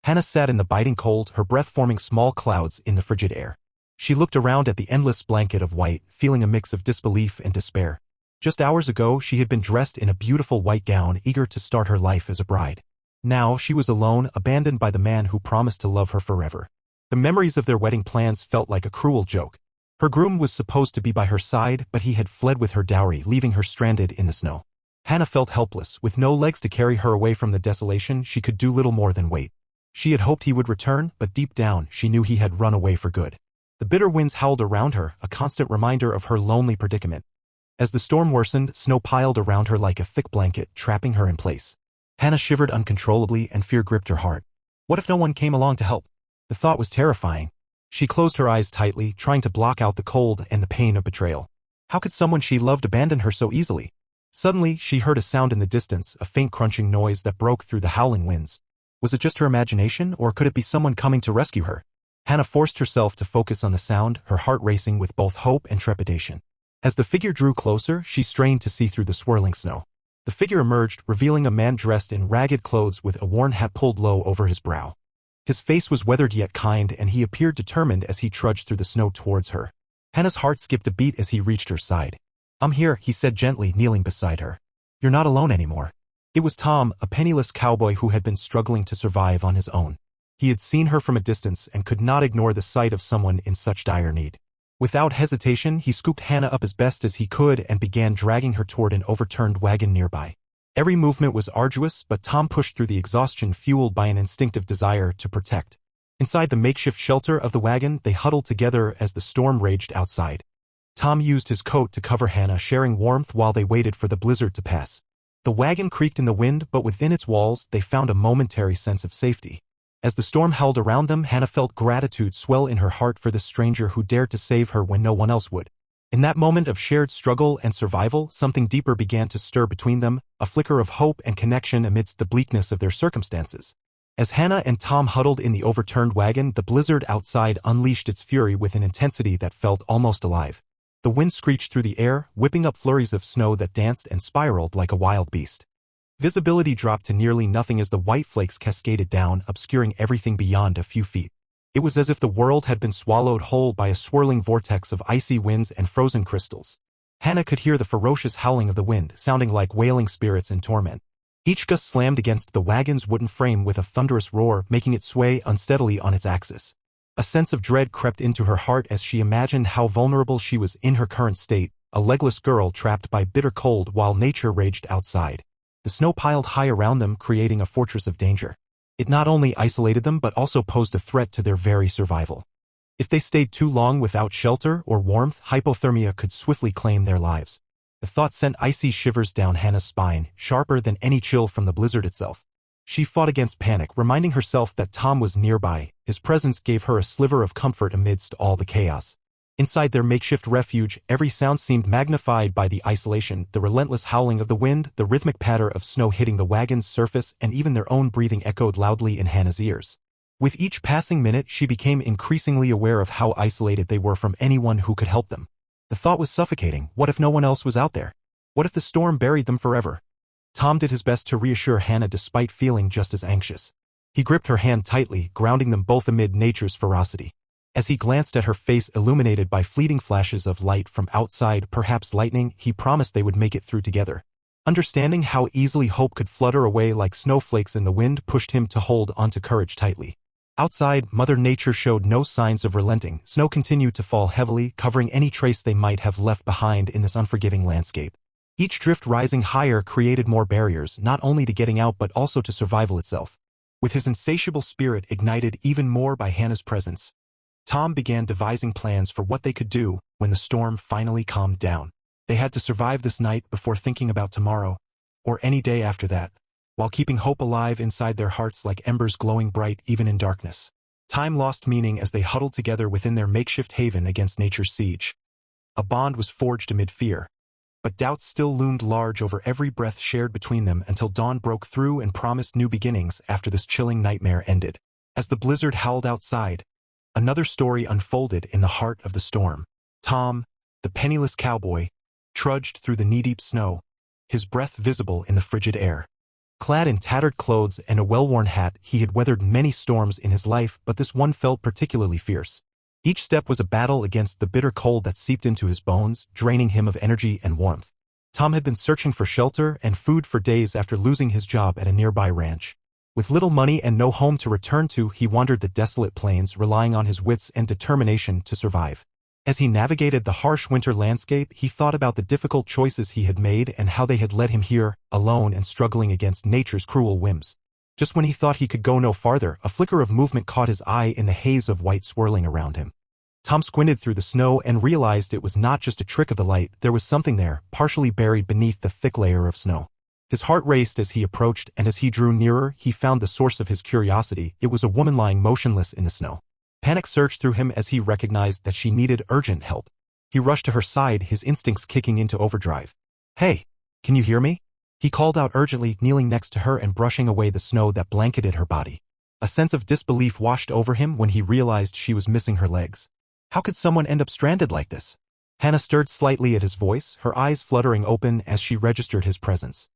Hannah sat in the biting cold, her breath forming small clouds in the frigid air. She looked around at the endless blanket of white, feeling a mix of disbelief and despair. Just hours ago, she had been dressed in a beautiful white gown, eager to start her life as a bride. Now, she was alone, abandoned by the man who promised to love her forever. The memories of their wedding plans felt like a cruel joke. Her groom was supposed to be by her side, but he had fled with her dowry, leaving her stranded in the snow. Hannah felt helpless. With no legs to carry her away from the desolation, she could do little more than wait. She had hoped he would return, but deep down, she knew he had run away for good. The bitter winds howled around her, a constant reminder of her lonely predicament. As the storm worsened, snow piled around her like a thick blanket, trapping her in place. Hannah shivered uncontrollably and fear gripped her heart. What if no one came along to help? The thought was terrifying. She closed her eyes tightly, trying to block out the cold and the pain of betrayal. How could someone she loved abandon her so easily? Suddenly, she heard a sound in the distance, a faint crunching noise that broke through the howling winds. Was it just her imagination, or could it be someone coming to rescue her? Hannah forced herself to focus on the sound, her heart racing with both hope and trepidation. As the figure drew closer, she strained to see through the swirling snow. The figure emerged, revealing a man dressed in ragged clothes with a worn hat pulled low over his brow. His face was weathered yet kind, and he appeared determined as he trudged through the snow towards her. Hannah's heart skipped a beat as he reached her side. "I'm here," he said gently, kneeling beside her. "You're not alone anymore." It was Tom, a penniless cowboy who had been struggling to survive on his own. He had seen her from a distance and could not ignore the sight of someone in such dire need. Without hesitation, he scooped Hannah up as best as he could and began dragging her toward an overturned wagon nearby. Every movement was arduous, but Tom pushed through the exhaustion fueled by an instinctive desire to protect. Inside the makeshift shelter of the wagon, they huddled together as the storm raged outside. Tom used his coat to cover Hannah, sharing warmth while they waited for the blizzard to pass. The wagon creaked in the wind, but within its walls, they found a momentary sense of safety. As the storm howled around them, Hannah felt gratitude swell in her heart for the stranger who dared to save her when no one else would. In that moment of shared struggle and survival, something deeper began to stir between them, a flicker of hope and connection amidst the bleakness of their circumstances. As Hannah and Tom huddled in the overturned wagon, the blizzard outside unleashed its fury with an intensity that felt almost alive. The wind screeched through the air, whipping up flurries of snow that danced and spiraled like a wild beast. Visibility dropped to nearly nothing as the white flakes cascaded down, obscuring everything beyond a few feet. It was as if the world had been swallowed whole by a swirling vortex of icy winds and frozen crystals. Hannah could hear the ferocious howling of the wind, sounding like wailing spirits in torment. Each gust slammed against the wagon's wooden frame with a thunderous roar, making it sway unsteadily on its axis. A sense of dread crept into her heart as she imagined how vulnerable she was in her current state, a legless girl trapped by bitter cold while nature raged outside. The snow piled high around them, creating a fortress of danger. It not only isolated them but also posed a threat to their very survival. If they stayed too long without shelter or warmth, hypothermia could swiftly claim their lives. The thought sent icy shivers down Hannah's spine, sharper than any chill from the blizzard itself. She fought against panic, reminding herself that Tom was nearby. His presence gave her a sliver of comfort amidst all the chaos. Inside their makeshift refuge, every sound seemed magnified by the isolation, the relentless howling of the wind, the rhythmic patter of snow hitting the wagon's surface, and even their own breathing echoed loudly in Hannah's ears. With each passing minute, she became increasingly aware of how isolated they were from anyone who could help them. The thought was suffocating. What if no one else was out there? What if the storm buried them forever? Tom did his best to reassure Hannah despite feeling just as anxious. He gripped her hand tightly, grounding them both amid nature's ferocity. As he glanced at her face illuminated by fleeting flashes of light from outside, perhaps lightning, he promised they would make it through together. Understanding how easily hope could flutter away like snowflakes in the wind pushed him to hold onto courage tightly. Outside, Mother Nature showed no signs of relenting. Snow continued to fall heavily, covering any trace they might have left behind in this unforgiving landscape. Each drift rising higher created more barriers, not only to getting out but also to survival itself. With his insatiable spirit ignited even more by Hannah's presence, Tom began devising plans for what they could do when the storm finally calmed down. They had to survive this night before thinking about tomorrow, or any day after that, while keeping hope alive inside their hearts like embers glowing bright even in darkness. Time lost meaning as they huddled together within their makeshift haven against nature's siege. A bond was forged amid fear, but doubts still loomed large over every breath shared between them until dawn broke through and promised new beginnings after this chilling nightmare ended. As the blizzard howled outside, another story unfolded in the heart of the storm. Tom, the penniless cowboy, trudged through the knee-deep snow, his breath visible in the frigid air. Clad in tattered clothes and a well-worn hat, he had weathered many storms in his life, but this one felt particularly fierce. Each step was a battle against the bitter cold that seeped into his bones, draining him of energy and warmth. Tom had been searching for shelter and food for days after losing his job at a nearby ranch. With little money and no home to return to, he wandered the desolate plains, relying on his wits and determination to survive. As he navigated the harsh winter landscape, he thought about the difficult choices he had made and how they had led him here, alone and struggling against nature's cruel whims. Just when he thought he could go no farther, a flicker of movement caught his eye in the haze of white swirling around him. Tom squinted through the snow and realized it was not just a trick of the light. There was something there, partially buried beneath the thick layer of snow. His heart raced as he approached, and as he drew nearer, he found the source of his curiosity. It was a woman lying motionless in the snow. Panic surged through him as he recognized that she needed urgent help. He rushed to her side, his instincts kicking into overdrive. "Hey, can you hear me?" He called out urgently, kneeling next to her and brushing away the snow that blanketed her body. A sense of disbelief washed over him when he realized she was missing her legs. How could someone end up stranded like this? Hannah stirred slightly at his voice, her eyes fluttering open as she registered his presence.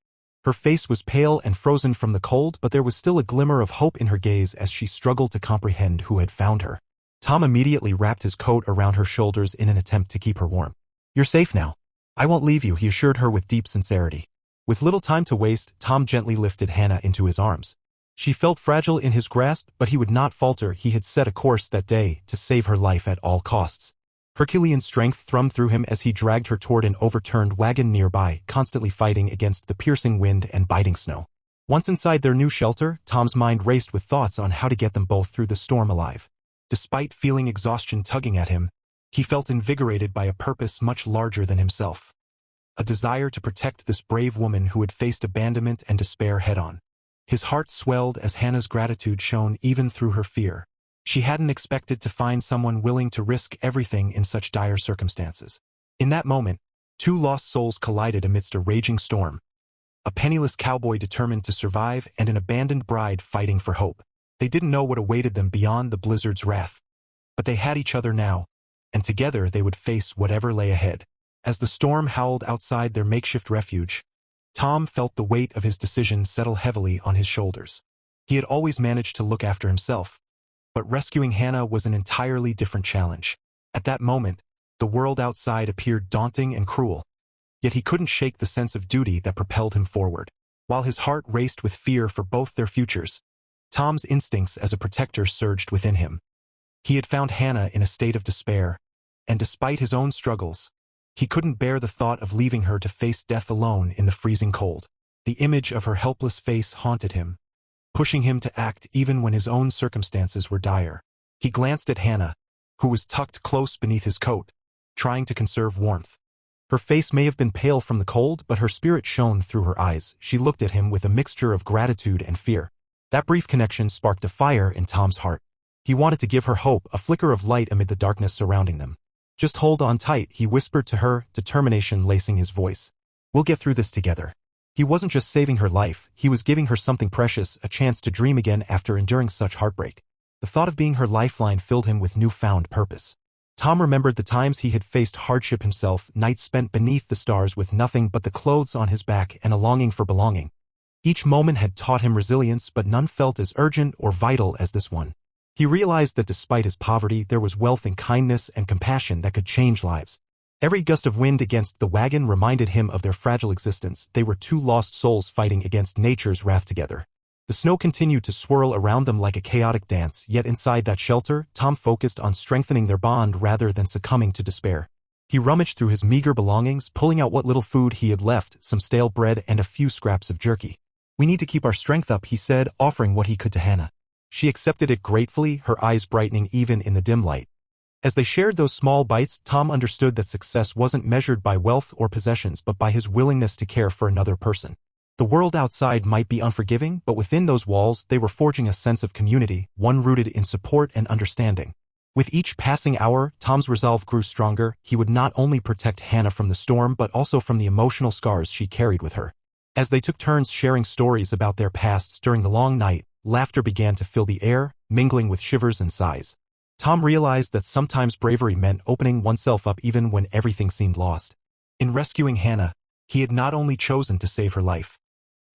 Her face was pale and frozen from the cold, but there was still a glimmer of hope in her gaze as she struggled to comprehend who had found her. Tom immediately wrapped his coat around her shoulders in an attempt to keep her warm. "You're safe now. I won't leave you," he assured her with deep sincerity. With little time to waste, Tom gently lifted Hannah into his arms. She felt fragile in his grasp, but he would not falter. He had set a course that day to save her life at all costs. Herculean strength thrummed through him as he dragged her toward an overturned wagon nearby, constantly fighting against the piercing wind and biting snow. Once inside their new shelter, Tom's mind raced with thoughts on how to get them both through the storm alive. Despite feeling exhaustion tugging at him, he felt invigorated by a purpose much larger than himself. A desire to protect this brave woman who had faced abandonment and despair head-on. His heart swelled as Hannah's gratitude shone even through her fear. She hadn't expected to find someone willing to risk everything in such dire circumstances. In that moment, two lost souls collided amidst a raging storm. A penniless cowboy determined to survive and an abandoned bride fighting for hope. They didn't know what awaited them beyond the blizzard's wrath. But they had each other now, and together they would face whatever lay ahead. As the storm howled outside their makeshift refuge, Tom felt the weight of his decision settle heavily on his shoulders. He had always managed to look after himself, but rescuing Hannah was an entirely different challenge. At that moment, the world outside appeared daunting and cruel, yet he couldn't shake the sense of duty that propelled him forward. While his heart raced with fear for both their futures, Tom's instincts as a protector surged within him. He had found Hannah in a state of despair, and despite his own struggles, he couldn't bear the thought of leaving her to face death alone in the freezing cold. The image of her helpless face haunted him, pushing him to act even when his own circumstances were dire. He glanced at Hannah, who was tucked close beneath his coat, trying to conserve warmth. Her face may have been pale from the cold, but her spirit shone through her eyes. She looked at him with a mixture of gratitude and fear. That brief connection sparked a fire in Tom's heart. He wanted to give her hope, a flicker of light amid the darkness surrounding them. "Just hold on tight," he whispered to her, determination lacing his voice. "We'll get through this together." He wasn't just saving her life, he was giving her something precious, a chance to dream again after enduring such heartbreak. The thought of being her lifeline filled him with newfound purpose. Tom remembered the times he had faced hardship himself, nights spent beneath the stars with nothing but the clothes on his back and a longing for belonging. Each moment had taught him resilience, but none felt as urgent or vital as this one. He realized that despite his poverty, there was wealth in kindness and compassion that could change lives. Every gust of wind against the wagon reminded him of their fragile existence. They were two lost souls fighting against nature's wrath together. The snow continued to swirl around them like a chaotic dance, yet inside that shelter, Tom focused on strengthening their bond rather than succumbing to despair. He rummaged through his meager belongings, pulling out what little food he had left, some stale bread and a few scraps of jerky. "We need to keep our strength up," he said, offering what he could to Hannah. She accepted it gratefully, her eyes brightening even in the dim light. As they shared those small bites, Tom understood that success wasn't measured by wealth or possessions but by his willingness to care for another person. The world outside might be unforgiving, but within those walls they were forging a sense of community, one rooted in support and understanding. With each passing hour, Tom's resolve grew stronger. He would not only protect Hannah from the storm but also from the emotional scars she carried with her. As they took turns sharing stories about their pasts during the long night, laughter began to fill the air, mingling with shivers and sighs. Tom realized that sometimes bravery meant opening oneself up even when everything seemed lost. In rescuing Hannah, he had not only chosen to save her life.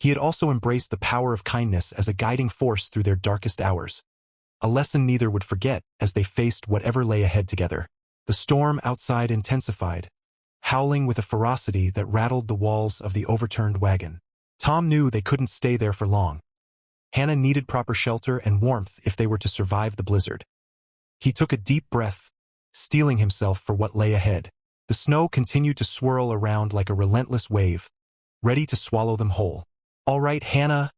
He had also embraced the power of kindness as a guiding force through their darkest hours. A lesson neither would forget as they faced whatever lay ahead together. The storm outside intensified, howling with a ferocity that rattled the walls of the overturned wagon. Tom knew they couldn't stay there for long. Hannah needed proper shelter and warmth if they were to survive the blizzard. He took a deep breath, steeling himself for what lay ahead. The snow continued to swirl around like a relentless wave, ready to swallow them whole. "All right, Hannah,"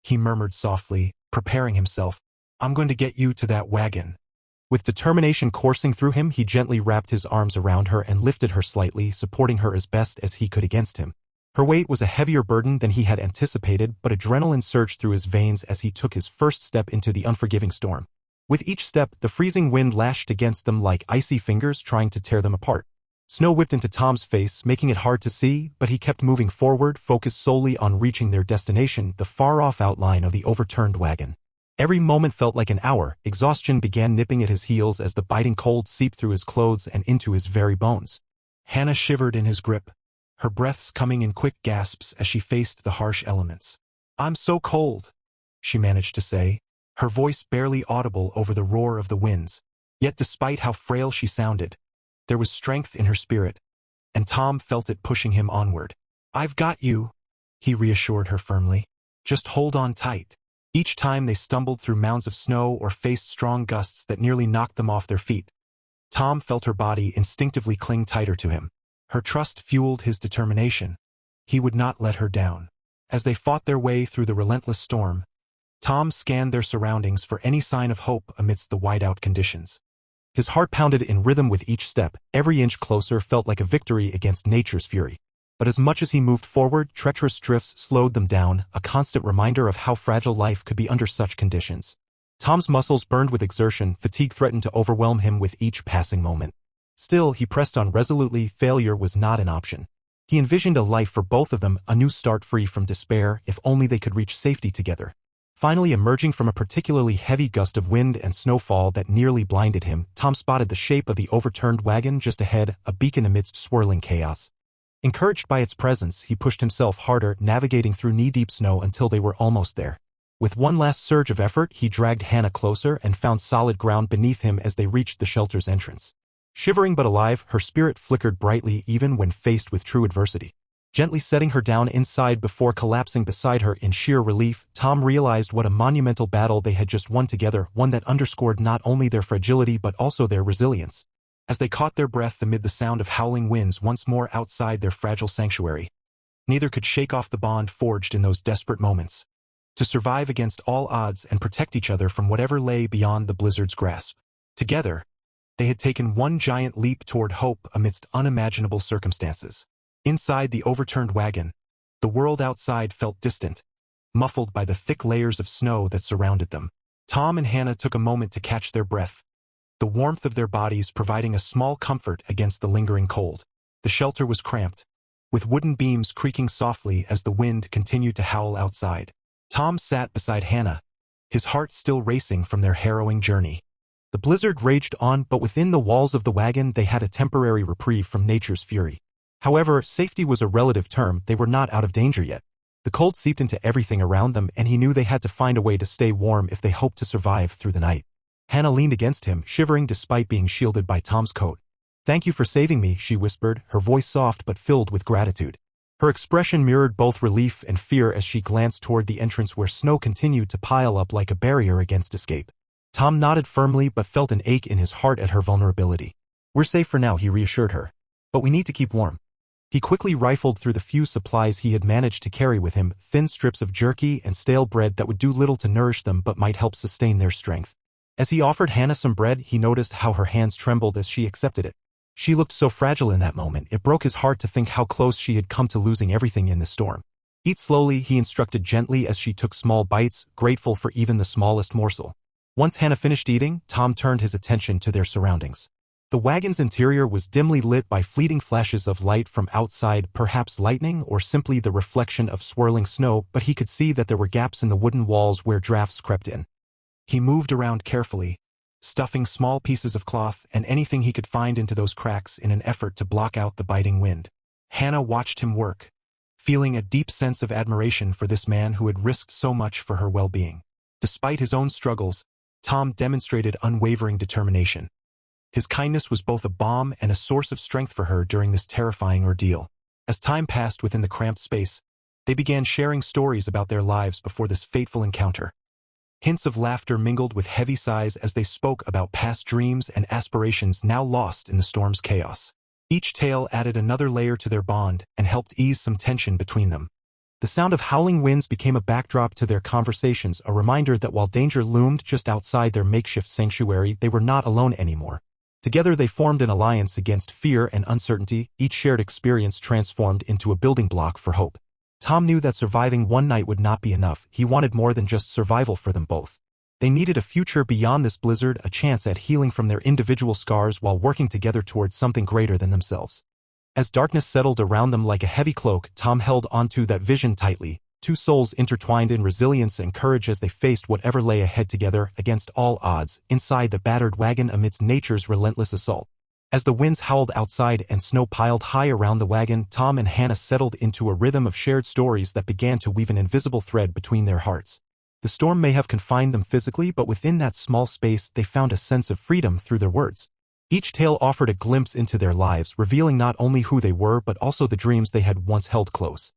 he murmured softly, preparing himself. "I'm going to get you to that wagon." With determination coursing through him, he gently wrapped his arms around her and lifted her slightly, supporting her as best as he could against him. Her weight was a heavier burden than he had anticipated, but adrenaline surged through his veins as he took his first step into the unforgiving storm. With each step, the freezing wind lashed against them like icy fingers trying to tear them apart. Snow whipped into Tom's face, making it hard to see, but he kept moving forward, focused solely on reaching their destination, the far-off outline of the overturned wagon. Every moment felt like an hour. Exhaustion began nipping at his heels as the biting cold seeped through his clothes and into his very bones. Hannah shivered in his grip, her breaths coming in quick gasps as she faced the harsh elements. "I'm so cold," she managed to say, her voice barely audible over the roar of the winds. Yet despite how frail she sounded, there was strength in her spirit, and Tom felt it pushing him onward. "I've got you," he reassured her firmly. "Just hold on tight." Each time they stumbled through mounds of snow or faced strong gusts that nearly knocked them off their feet, Tom felt her body instinctively cling tighter to him. Her trust fueled his determination. He would not let her down. As they fought their way through the relentless storm, Tom scanned their surroundings for any sign of hope amidst the whiteout conditions. His heart pounded in rhythm with each step. Every inch closer felt like a victory against nature's fury. But as much as he moved forward, treacherous drifts slowed them down, a constant reminder of how fragile life could be under such conditions. Tom's muscles burned with exertion, fatigue threatened to overwhelm him with each passing moment. Still, he pressed on resolutely. Failure was not an option. He envisioned a life for both of them, a new start free from despair, if only they could reach safety together. Finally emerging from a particularly heavy gust of wind and snowfall that nearly blinded him, Tom spotted the shape of the overturned wagon just ahead, a beacon amidst swirling chaos. Encouraged by its presence, he pushed himself harder, navigating through knee-deep snow until they were almost there. With one last surge of effort, he dragged Hannah closer and found solid ground beneath him as they reached the shelter's entrance. Shivering but alive, her spirit flickered brightly even when faced with true adversity. Gently setting her down inside before collapsing beside her in sheer relief, Tom realized what a monumental battle they had just won together, one that underscored not only their fragility but also their resilience. As they caught their breath amid the sound of howling winds once more outside their fragile sanctuary, neither could shake off the bond forged in those desperate moments. To survive against all odds and protect each other from whatever lay beyond the blizzard's grasp. Together, they had taken one giant leap toward hope amidst unimaginable circumstances. Inside the overturned wagon, the world outside felt distant, muffled by the thick layers of snow that surrounded them. Tom and Hannah took a moment to catch their breath, the warmth of their bodies providing a small comfort against the lingering cold. The shelter was cramped, with wooden beams creaking softly as the wind continued to howl outside. Tom sat beside Hannah, his heart still racing from their harrowing journey. The blizzard raged on, but within the walls of the wagon they had a temporary reprieve from nature's fury. However, safety was a relative term. They were not out of danger yet. The cold seeped into everything around them, and he knew they had to find a way to stay warm if they hoped to survive through the night. Hannah leaned against him, shivering despite being shielded by Tom's coat. "Thank you for saving me," she whispered, her voice soft but filled with gratitude. Her expression mirrored both relief and fear as she glanced toward the entrance where snow continued to pile up like a barrier against escape. Tom nodded firmly but felt an ache in his heart at her vulnerability. "We're safe for now," he reassured her. "But we need to keep warm." He quickly rifled through the few supplies he had managed to carry with him, thin strips of jerky and stale bread that would do little to nourish them but might help sustain their strength. As he offered Hannah some bread, he noticed how her hands trembled as she accepted it. She looked so fragile in that moment, it broke his heart to think how close she had come to losing everything in the storm. "Eat slowly," he instructed gently as she took small bites, grateful for even the smallest morsel. Once Hannah finished eating, Tom turned his attention to their surroundings. The wagon's interior was dimly lit by fleeting flashes of light from outside, perhaps lightning or simply the reflection of swirling snow, but he could see that there were gaps in the wooden walls where drafts crept in. He moved around carefully, stuffing small pieces of cloth and anything he could find into those cracks in an effort to block out the biting wind. Hannah watched him work, feeling a deep sense of admiration for this man who had risked so much for her well-being. Despite his own struggles, Tom demonstrated unwavering determination. His kindness was both a balm and a source of strength for her during this terrifying ordeal. As time passed within the cramped space, they began sharing stories about their lives before this fateful encounter. Hints of laughter mingled with heavy sighs as they spoke about past dreams and aspirations now lost in the storm's chaos. Each tale added another layer to their bond and helped ease some tension between them. The sound of howling winds became a backdrop to their conversations, a reminder that while danger loomed just outside their makeshift sanctuary, they were not alone anymore. Together they formed an alliance against fear and uncertainty, each shared experience transformed into a building block for hope. Tom knew that surviving one night would not be enough. He wanted more than just survival for them both. They needed a future beyond this blizzard, a chance at healing from their individual scars while working together towards something greater than themselves. As darkness settled around them like a heavy cloak, Tom held onto that vision tightly, two souls intertwined in resilience and courage as they faced whatever lay ahead together against all odds, inside the battered wagon amidst nature's relentless assault. As the winds howled outside and snow piled high around the wagon, Tom and Hannah settled into a rhythm of shared stories that began to weave an invisible thread between their hearts. The storm may have confined them physically, but within that small space they found a sense of freedom through their words. Each tale offered a glimpse into their lives, revealing not only who they were but also the dreams they had once held close.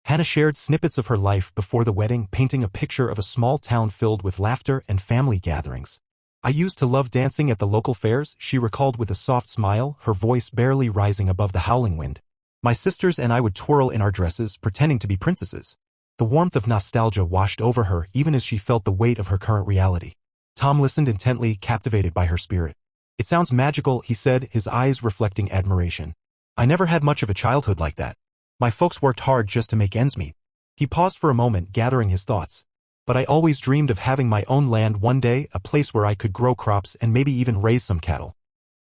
Hannah shared snippets of her life before the wedding, painting a picture of a small town filled with laughter and family gatherings. "I used to love dancing at the local fairs," she recalled with a soft smile, her voice barely rising above the howling wind. "My sisters and I would twirl in our dresses, pretending to be princesses." The warmth of nostalgia washed over her even as she felt the weight of her current reality. Tom listened intently, captivated by her spirit. "It sounds magical," he said, his eyes reflecting admiration. "I never had much of a childhood like that. My folks worked hard just to make ends meet." He paused for a moment, gathering his thoughts. "But I always dreamed of having my own land one day, a place where I could grow crops and maybe even raise some cattle."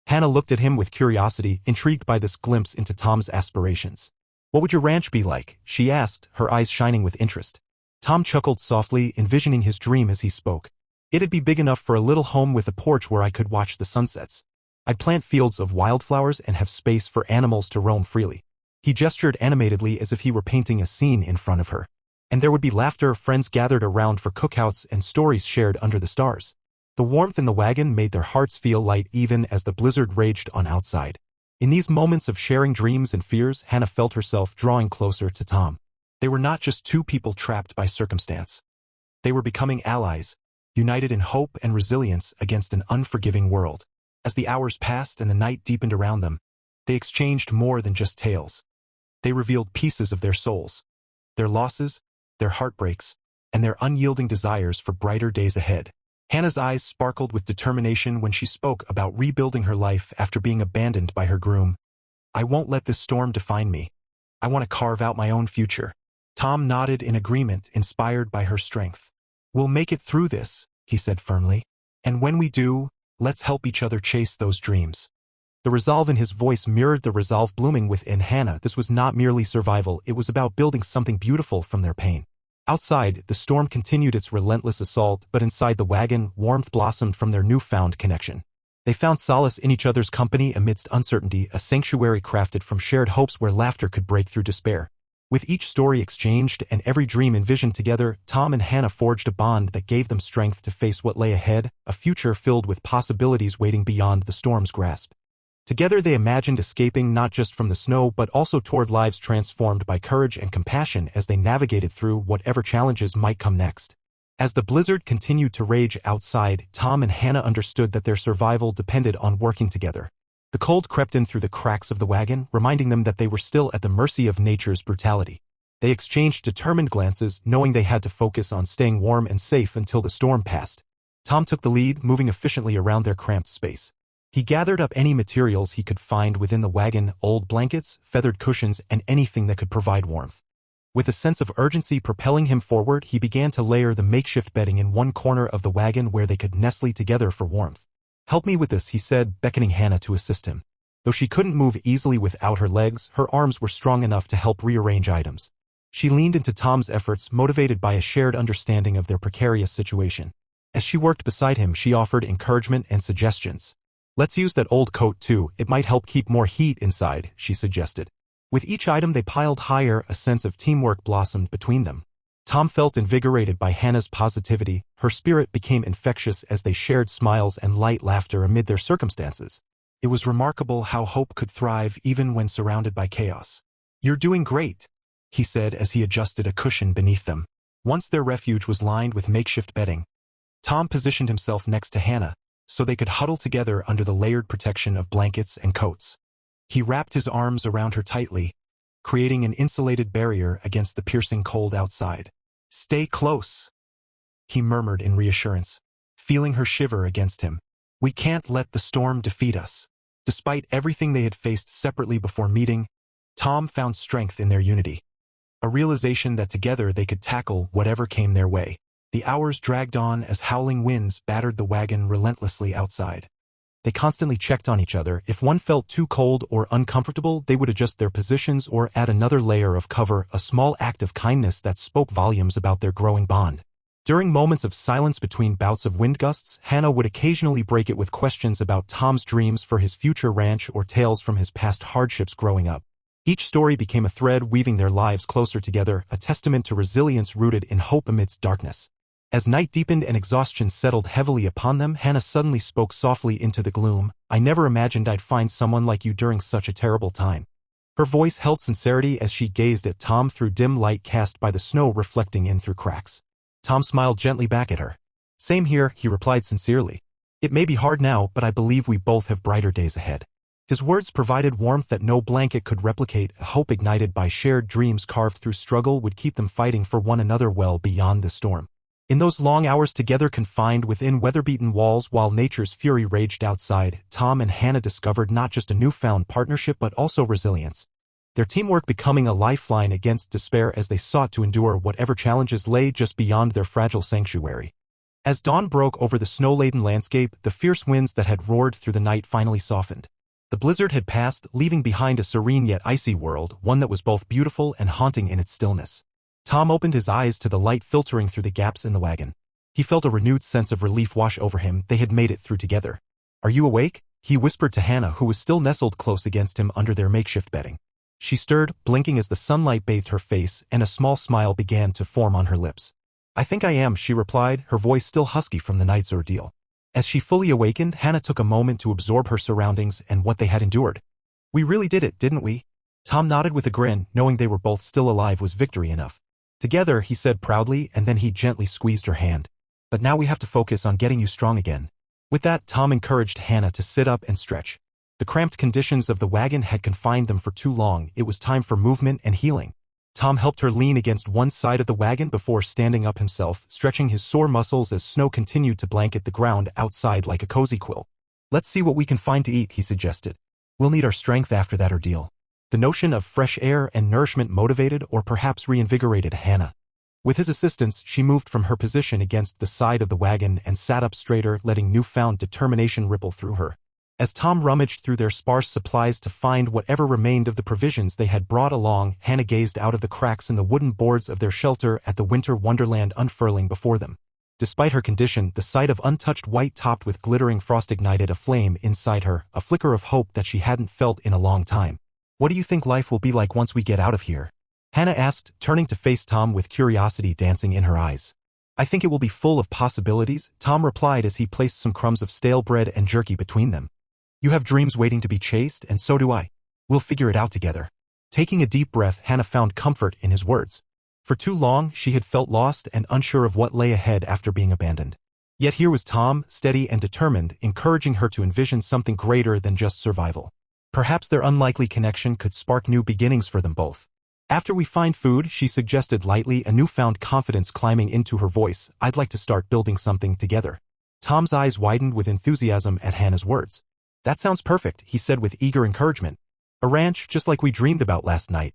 Hannah looked at him with curiosity, intrigued by this glimpse into Tom's aspirations. "What would your ranch be like?" she asked, her eyes shining with interest. Tom chuckled softly, envisioning his dream as he spoke. "It'd be big enough for a little home with a porch where I could watch the sunsets. I'd plant fields of wildflowers and have space for animals to roam freely." He gestured animatedly as if he were painting a scene in front of her. "And there would be laughter, friends gathered around for cookouts, and stories shared under the stars." The warmth in the wagon made their hearts feel light even as the blizzard raged on outside. In these moments of sharing dreams and fears, Hannah felt herself drawing closer to Tom. They were not just two people trapped by circumstance. They were becoming allies, united in hope and resilience against an unforgiving world. As the hours passed and the night deepened around them, they exchanged more than just tales. They revealed pieces of their souls, their losses, their heartbreaks, and their unyielding desires for brighter days ahead. Hannah's eyes sparkled with determination when she spoke about rebuilding her life after being abandoned by her groom. "I won't let this storm define me. I want to carve out my own future." Tom nodded in agreement, inspired by her strength. "We'll make it through this," he said firmly. "And when we do, let's help each other chase those dreams." The resolve in his voice mirrored the resolve blooming within Hannah. This was not merely survival, it was about building something beautiful from their pain. Outside, the storm continued its relentless assault, but inside the wagon, warmth blossomed from their newfound connection. They found solace in each other's company amidst uncertainty, a sanctuary crafted from shared hopes where laughter could break through despair. With each story exchanged and every dream envisioned together, Tom and Hannah forged a bond that gave them strength to face what lay ahead, a future filled with possibilities waiting beyond the storm's grasp. Together they imagined escaping not just from the snow but also toward lives transformed by courage and compassion as they navigated through whatever challenges might come next. As the blizzard continued to rage outside, Tom and Hannah understood that their survival depended on working together. The cold crept in through the cracks of the wagon, reminding them that they were still at the mercy of nature's brutality. They exchanged determined glances, knowing they had to focus on staying warm and safe until the storm passed. Tom took the lead, moving efficiently around their cramped space. He gathered up any materials he could find within the wagon, old blankets, feathered cushions, and anything that could provide warmth. With a sense of urgency propelling him forward, he began to layer the makeshift bedding in one corner of the wagon where they could nestle together for warmth. "Help me with this," he said, beckoning Hannah to assist him. Though she couldn't move easily without her legs, her arms were strong enough to help rearrange items. She leaned into Tom's efforts, motivated by a shared understanding of their precarious situation. As she worked beside him, she offered encouragement and suggestions. "Let's use that old coat too, it might help keep more heat inside," she suggested. With each item they piled higher, a sense of teamwork blossomed between them. Tom felt invigorated by Hannah's positivity. Her spirit became infectious as they shared smiles and light laughter amid their circumstances. It was remarkable how hope could thrive even when surrounded by chaos. "You're doing great," he said as he adjusted a cushion beneath them. Once their refuge was lined with makeshift bedding, Tom positioned himself next to Hannah so they could huddle together under the layered protection of blankets and coats. He wrapped his arms around her tightly, creating an insulated barrier against the piercing cold outside. "Stay close," he murmured in reassurance, feeling her shiver against him. "We can't let the storm defeat us." Despite everything they had faced separately before meeting, Tom found strength in their unity. A realization that together they could tackle whatever came their way. The hours dragged on as howling winds battered the wagon relentlessly outside. They constantly checked on each other. If one felt too cold or uncomfortable, they would adjust their positions or add another layer of cover, a small act of kindness that spoke volumes about their growing bond. During moments of silence between bouts of wind gusts, Hannah would occasionally break it with questions about Tom's dreams for his future ranch or tales from his past hardships growing up. Each story became a thread weaving their lives closer together, a testament to resilience rooted in hope amidst darkness. As night deepened and exhaustion settled heavily upon them, Hannah suddenly spoke softly into the gloom. "I never imagined I'd find someone like you during such a terrible time." Her voice held sincerity as she gazed at Tom through dim light cast by the snow reflecting in through cracks. Tom smiled gently back at her. "Same here," he replied sincerely. "It may be hard now, but I believe we both have brighter days ahead." His words provided warmth that no blanket could replicate. Hope ignited by shared dreams carved through struggle would keep them fighting for one another well beyond the storm. In those long hours together confined within weather-beaten walls while nature's fury raged outside, Tom and Hannah discovered not just a newfound partnership but also resilience. Their teamwork becoming a lifeline against despair as they sought to endure whatever challenges lay just beyond their fragile sanctuary. As dawn broke over the snow-laden landscape, the fierce winds that had roared through the night finally softened. The blizzard had passed, leaving behind a serene yet icy world, one that was both beautiful and haunting in its stillness. Tom opened his eyes to the light filtering through the gaps in the wagon. He felt a renewed sense of relief wash over him. They had made it through together. "Are you awake?" he whispered to Hannah, who was still nestled close against him under their makeshift bedding. She stirred, blinking as the sunlight bathed her face, and a small smile began to form on her lips. "I think I am," she replied, her voice still husky from the night's ordeal. As she fully awakened, Hannah took a moment to absorb her surroundings and what they had endured. "We really did it, didn't we?" Tom nodded with a grin, knowing they were both still alive was victory enough. "Together," he said proudly, and then he gently squeezed her hand. "But now we have to focus on getting you strong again." With that, Tom encouraged Hannah to sit up and stretch. The cramped conditions of the wagon had confined them for too long. It was time for movement and healing. Tom helped her lean against one side of the wagon before standing up himself, stretching his sore muscles as snow continued to blanket the ground outside like a cozy quilt. "Let's see what we can find to eat," he suggested. "We'll need our strength after that ordeal." The notion of fresh air and nourishment motivated or perhaps reinvigorated Hannah. With his assistance, she moved from her position against the side of the wagon and sat up straighter, letting newfound determination ripple through her. As Tom rummaged through their sparse supplies to find whatever remained of the provisions they had brought along, Hannah gazed out of the cracks in the wooden boards of their shelter at the winter wonderland unfurling before them. Despite her condition, the sight of untouched white topped with glittering frost ignited a flame inside her, a flicker of hope that she hadn't felt in a long time. "What do you think life will be like once we get out of here?" Hannah asked, turning to face Tom with curiosity dancing in her eyes. "I think it will be full of possibilities," Tom replied as he placed some crumbs of stale bread and jerky between them. "You have dreams waiting to be chased, and so do I. We'll figure it out together." Taking a deep breath, Hannah found comfort in his words. For too long, she had felt lost and unsure of what lay ahead after being abandoned. Yet here was Tom, steady and determined, encouraging her to envision something greater than just survival. Perhaps their unlikely connection could spark new beginnings for them both. "After we find food," she suggested lightly, a newfound confidence climbing into her voice, "I'd like to start building something together." Tom's eyes widened with enthusiasm at Hannah's words. "That sounds perfect," he said with eager encouragement. "A ranch just like we dreamed about last night."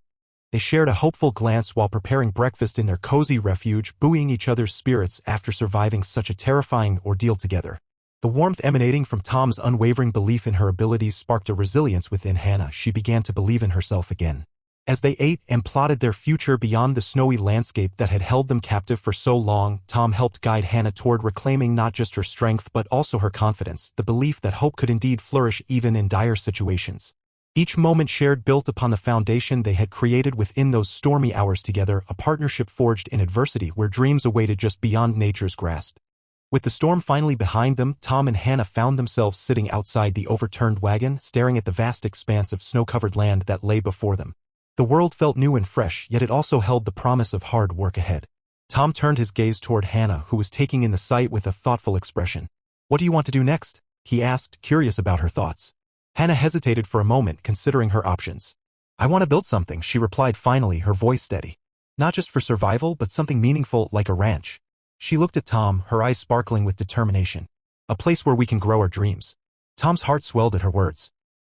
They shared a hopeful glance while preparing breakfast in their cozy refuge, buoying each other's spirits after surviving such a terrifying ordeal together. The warmth emanating from Tom's unwavering belief in her abilities sparked a resilience within Hannah. She began to believe in herself again. As they ate and plotted their future beyond the snowy landscape that had held them captive for so long, Tom helped guide Hannah toward reclaiming not just her strength but also her confidence, the belief that hope could indeed flourish even in dire situations. Each moment shared built upon the foundation they had created within those stormy hours together, a partnership forged in adversity where dreams awaited just beyond nature's grasp. With the storm finally behind them, Tom and Hannah found themselves sitting outside the overturned wagon, staring at the vast expanse of snow-covered land that lay before them. The world felt new and fresh, yet it also held the promise of hard work ahead. Tom turned his gaze toward Hannah, who was taking in the sight with a thoughtful expression. "What do you want to do next?" he asked, curious about her thoughts. Hannah hesitated for a moment, considering her options. "I want to build something," she replied finally, her voice steady. "Not just for survival, but something meaningful like a ranch." She looked at Tom, her eyes sparkling with determination. "A place where we can grow our dreams." Tom's heart swelled at her words.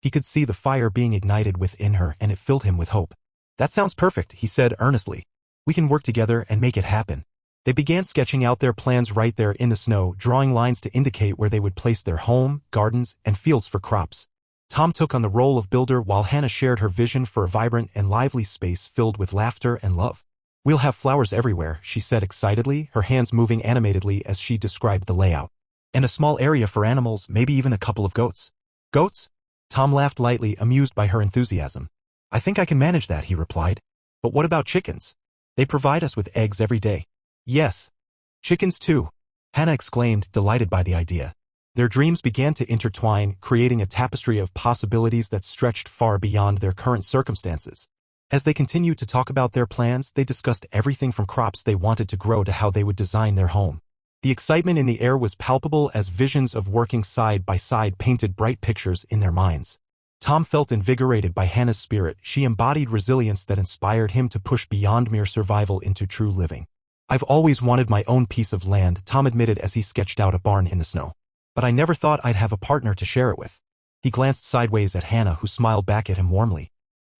He could see the fire being ignited within her, and it filled him with hope. "That sounds perfect," he said earnestly. "We can work together and make it happen." They began sketching out their plans right there in the snow, drawing lines to indicate where they would place their home, gardens, and fields for crops. Tom took on the role of builder while Hannah shared her vision for a vibrant and lively space filled with laughter and love. "We'll have flowers everywhere," she said excitedly, her hands moving animatedly as she described the layout. "And a small area for animals, maybe even a couple of goats." "Goats?" Tom laughed lightly, amused by her enthusiasm. "I think I can manage that," he replied. "But what about chickens? They provide us with eggs every day." "Yes. Chickens too," Hannah exclaimed, delighted by the idea. Their dreams began to intertwine, creating a tapestry of possibilities that stretched far beyond their current circumstances. As they continued to talk about their plans, they discussed everything from crops they wanted to grow to how they would design their home. The excitement in the air was palpable as visions of working side by side painted bright pictures in their minds. Tom felt invigorated by Hannah's spirit. She embodied resilience that inspired him to push beyond mere survival into true living. "I've always wanted my own piece of land," Tom admitted as he sketched out a barn in the snow. "But I never thought I'd have a partner to share it with." He glanced sideways at Hannah, who smiled back at him warmly.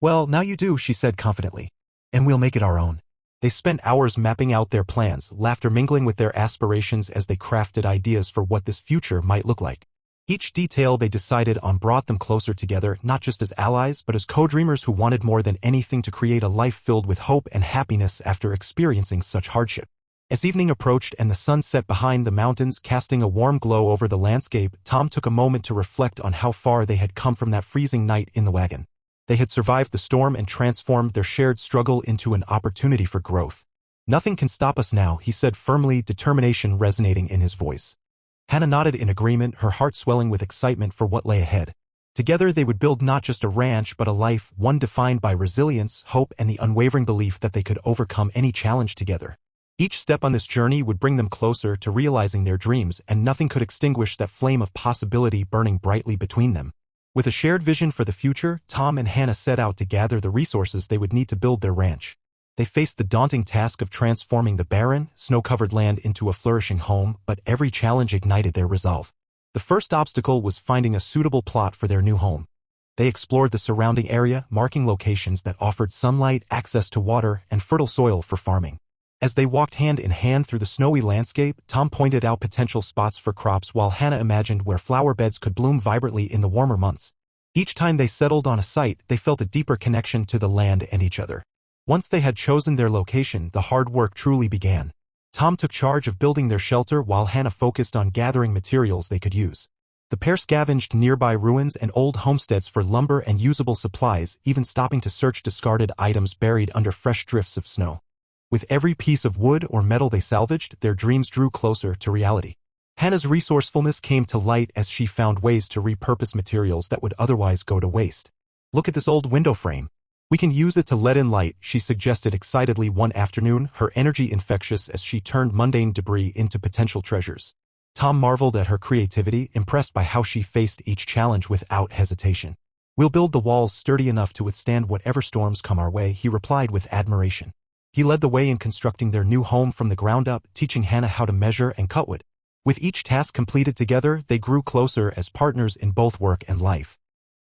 "Well, now you do," she said confidently. "And we'll make it our own." They spent hours mapping out their plans, laughter mingling with their aspirations as they crafted ideas for what this future might look like. Each detail they decided on brought them closer together, not just as allies but as co-dreamers who wanted more than anything to create a life filled with hope and happiness after experiencing such hardship. As evening approached and the sun set behind the mountains, casting a warm glow over the landscape, Tom took a moment to reflect on how far they had come from that freezing night in the wagon. They had survived the storm and transformed their shared struggle into an opportunity for growth. "Nothing can stop us now," he said firmly, determination resonating in his voice. Hannah nodded in agreement, her heart swelling with excitement for what lay ahead. Together they would build not just a ranch but a life, one defined by resilience, hope, and the unwavering belief that they could overcome any challenge together. Each step on this journey would bring them closer to realizing their dreams, and nothing could extinguish that flame of possibility burning brightly between them. With a shared vision for the future, Tom and Hannah set out to gather the resources they would need to build their ranch. They faced the daunting task of transforming the barren, snow-covered land into a flourishing home, but every challenge ignited their resolve. The first obstacle was finding a suitable plot for their new home. They explored the surrounding area, marking locations that offered sunlight, access to water, and fertile soil for farming. As they walked hand in hand through the snowy landscape, Tom pointed out potential spots for crops while Hannah imagined where flower beds could bloom vibrantly in the warmer months. Each time they settled on a site, they felt a deeper connection to the land and each other. Once they had chosen their location, the hard work truly began. Tom took charge of building their shelter while Hannah focused on gathering materials they could use. The pair scavenged nearby ruins and old homesteads for lumber and usable supplies, even stopping to search discarded items buried under fresh drifts of snow. With every piece of wood or metal they salvaged, their dreams drew closer to reality. Hannah's resourcefulness came to light as she found ways to repurpose materials that would otherwise go to waste. "Look at this old window frame. We can use it to let in light," she suggested excitedly one afternoon, her energy infectious as she turned mundane debris into potential treasures. Tom marveled at her creativity, impressed by how she faced each challenge without hesitation. "We'll build the walls sturdy enough to withstand whatever storms come our way," he replied with admiration. He led the way in constructing their new home from the ground up, teaching Hannah how to measure and cut wood. With each task completed together, they grew closer as partners in both work and life.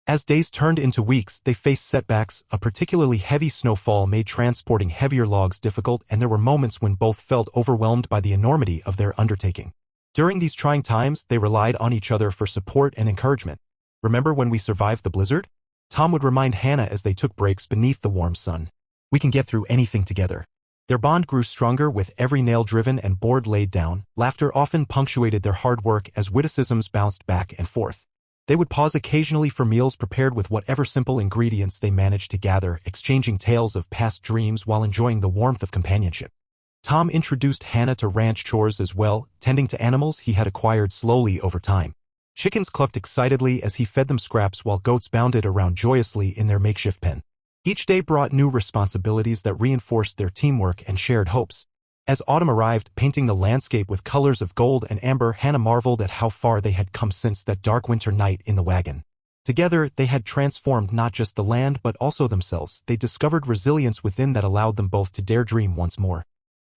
As days turned into weeks, they faced setbacks. A particularly heavy snowfall made transporting heavier logs difficult, and there were moments when both felt overwhelmed by the enormity of their undertaking. During these trying times, they relied on each other for support and encouragement. "Remember when we survived the blizzard?" Tom would remind Hannah as they took breaks beneath the warm sun. "We can get through anything together." Their bond grew stronger with every nail driven and board laid down. Laughter often punctuated their hard work as witticisms bounced back and forth. They would pause occasionally for meals prepared with whatever simple ingredients they managed to gather, exchanging tales of past dreams while enjoying the warmth of companionship. Tom introduced Hannah to ranch chores as well, tending to animals he had acquired slowly over time. Chickens clucked excitedly as he fed them scraps while goats bounded around joyously in their makeshift pen. Each day brought new responsibilities that reinforced their teamwork and shared hopes. As autumn arrived, painting the landscape with colors of gold and amber, Hannah marveled at how far they had come since that dark winter night in the wagon. Together, they had transformed not just the land but also themselves. They discovered resilience within that allowed them both to dare dream once more.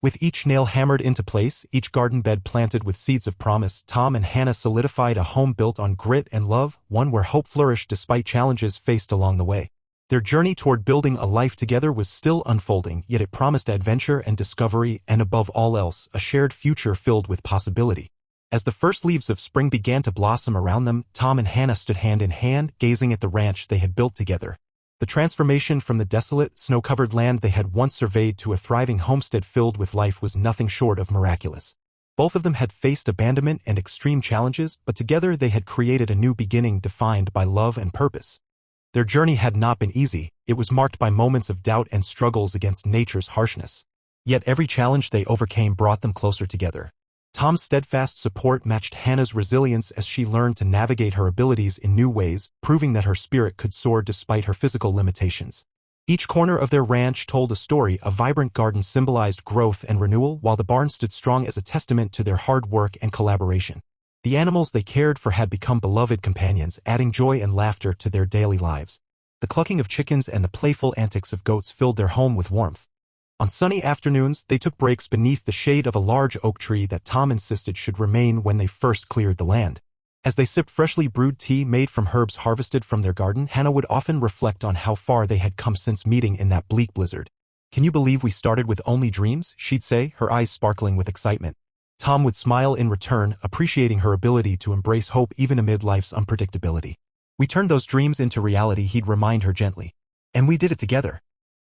With each nail hammered into place, each garden bed planted with seeds of promise, Tom and Hannah solidified a home built on grit and love, one where hope flourished despite challenges faced along the way. Their journey toward building a life together was still unfolding, yet it promised adventure and discovery, and above all else, a shared future filled with possibility. As the first leaves of spring began to blossom around them, Tom and Hannah stood hand in hand, gazing at the ranch they had built together. The transformation from the desolate, snow-covered land they had once surveyed to a thriving homestead filled with life was nothing short of miraculous. Both of them had faced abandonment and extreme challenges, but together they had created a new beginning defined by love and purpose. Their journey had not been easy. It was marked by moments of doubt and struggles against nature's harshness. Yet every challenge they overcame brought them closer together. Tom's steadfast support matched Hannah's resilience as she learned to navigate her abilities in new ways, proving that her spirit could soar despite her physical limitations. Each corner of their ranch told a story. A vibrant garden symbolized growth and renewal, while the barn stood strong as a testament to their hard work and collaboration. The animals they cared for had become beloved companions, adding joy and laughter to their daily lives. The clucking of chickens and the playful antics of goats filled their home with warmth. On sunny afternoons, they took breaks beneath the shade of a large oak tree that Tom insisted should remain when they first cleared the land. As they sipped freshly brewed tea made from herbs harvested from their garden, Hannah would often reflect on how far they had come since meeting in that bleak blizzard. "Can you believe we started with only dreams?" she'd say, her eyes sparkling with excitement. Tom would smile in return, appreciating her ability to embrace hope even amid life's unpredictability. "We turned those dreams into reality," he'd remind her gently. "And we did it together."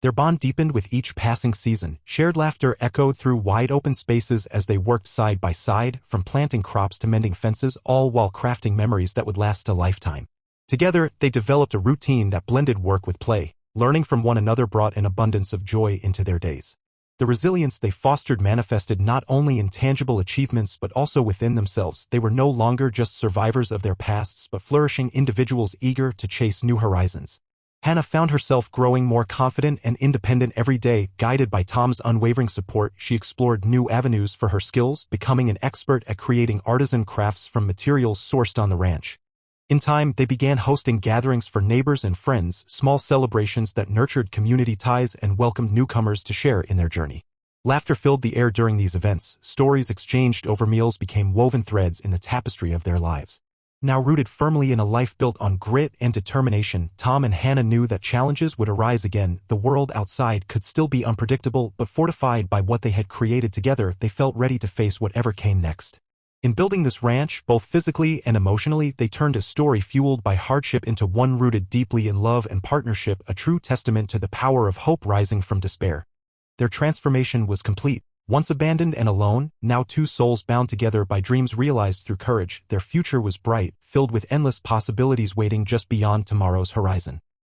Their bond deepened with each passing season. Shared laughter echoed through wide-open spaces as they worked side by side, from planting crops to mending fences, all while crafting memories that would last a lifetime. Together, they developed a routine that blended work with play. Learning from one another brought an abundance of joy into their days. The resilience they fostered manifested not only in tangible achievements but also within themselves. They were no longer just survivors of their pasts but flourishing individuals eager to chase new horizons. Hannah found herself growing more confident and independent every day. Guided by Tom's unwavering support, she explored new avenues for her skills, becoming an expert at creating artisan crafts from materials sourced on the ranch. In time, they began hosting gatherings for neighbors and friends, small celebrations that nurtured community ties and welcomed newcomers to share in their journey. Laughter filled the air during these events. Stories exchanged over meals became woven threads in the tapestry of their lives. Now rooted firmly in a life built on grit and determination, Tom and Hannah knew that challenges would arise again. The world outside could still be unpredictable, but fortified by what they had created together, they felt ready to face whatever came next. In building this ranch, both physically and emotionally, they turned a story fueled by hardship into one rooted deeply in love and partnership, a true testament to the power of hope rising from despair. Their transformation was complete. Once abandoned and alone, now two souls bound together by dreams realized through courage, their future was bright, filled with endless possibilities waiting just beyond tomorrow's horizon.